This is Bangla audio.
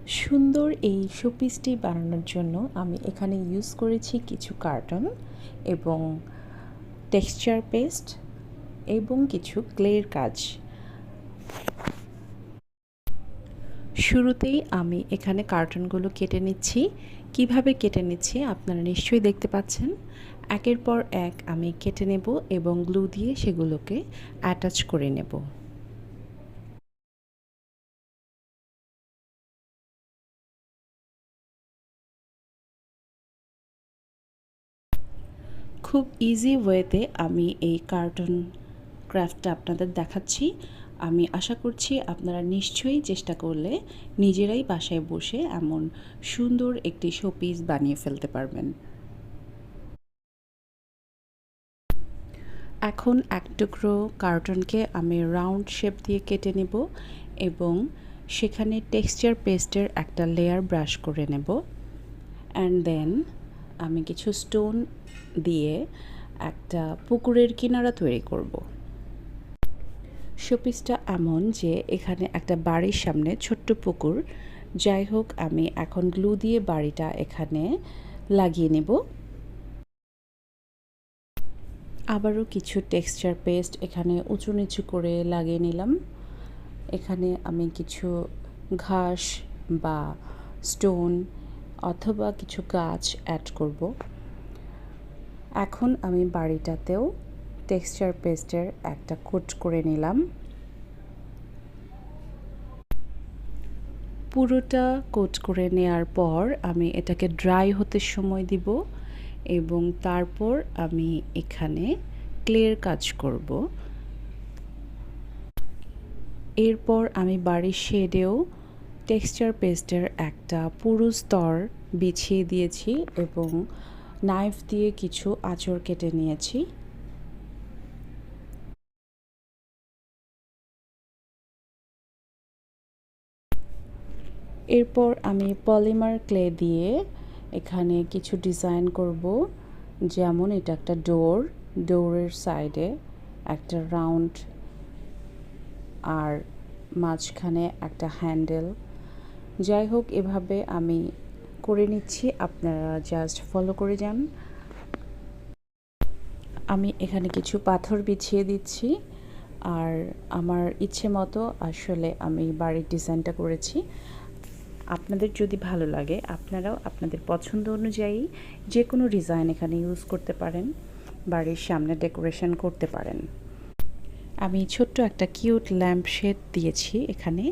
সুন্দর এই শোপিসটি বানানোর জন্য আমি এখানে ইউজ করেছি কিছু কার্টন এবং টেক্সচার পেস্ট এবং কিছু ক্লের কাজ। শুরুতেই আমি এখানে কার্টনগুলো কেটে নিচ্ছি। কিভাবে কেটে নিচ্ছি আপনারা নিশ্চয়ই দেখতে পাচ্ছেন। একের পর এক আমি কেটে নেব এবং গ্লু দিয়ে সেগুলোকে অ্যাটাচ করে নেব। খুব ইজি ওয়েতে আমি এই কার্টুন ক্রাফটটা আপনাদের দেখাচ্ছি। আমি আশা করছি আপনারা নিশ্চয়ই চেষ্টা করলে নিজেরাই বাসায় বসে এমন সুন্দর একটি শোপিস বানিয়ে ফেলতে পারবেন। এখন এক টুকরো কার্টুনকে আমি রাউন্ড শেপ দিয়ে কেটে নেব এবং সেখানে টেক্সচার পেস্টের একটা লেয়ার ব্রাশ করে নেব। অ্যান্ড দেন আমি কিছু স্টোন দিয়ে একটা পুকুরের কিনারা তৈরি করব। শোপিসটা এমন যে এখানে একটা বাড়ির সামনে ছোট্ট পুকুর। যাই হোক, আমি এখন গ্লু দিয়ে বাড়িটা এখানে লাগিয়ে নেব। আবারও কিছু টেক্সচার পেস্ট এখানে উঁচু নিচু করে লাগিয়ে নিলাম। এখানে আমি কিছু ঘাস বা স্টোন অথবা কিছু গাছ অ্যাড করব। এখন আমি বাড়িটাতেও টেক্সচার পেস্টের একটা কোট করে নিলাম। পুরোটা কোট করে নেওয়ার পর আমি এটাকে ড্রাই হতে সময় দিব এবং তারপর আমি এখানে ক্লের কাজ করব। এরপর আমি বাড়ির শেডেও টেক্সচার পেস্টের একটা পুরো স্তর বিছিয়ে দিয়েছি এবং নাইফ দিয়ে কিছু আঁচড় কেটে নিয়েছি। এরপর আমি পলিমার ক্লে দিয়ে এখানে কিছু ডিজাইন করব। যেমন এটা একটা ডোরের সাইডে একটা রাউন্ড আর মাঝখানে একটা হ্যান্ডেল। যাই হোক, এভাবে আমি করে নিচ্ছি, আপনারা জাস্ট ফলো করে যান। আমি এখানে কিছু পাথর বিছিয়ে দিচ্ছি আর আমার ইচ্ছে মতো আসলে আমি বাড়ির ডিজাইনটা করেছি। আপনাদের যদি ভালো লাগে আপনারাও আপনাদের পছন্দ অনুযায়ী যে কোনো ডিজাইন এখানে ইউজ করতে পারেন, বাড়ির সামনে ডেকোরেশন করতে পারেন। আমি ছোট্ট একটা কিউট ল্যাম্প শেড দিয়েছি এখানে।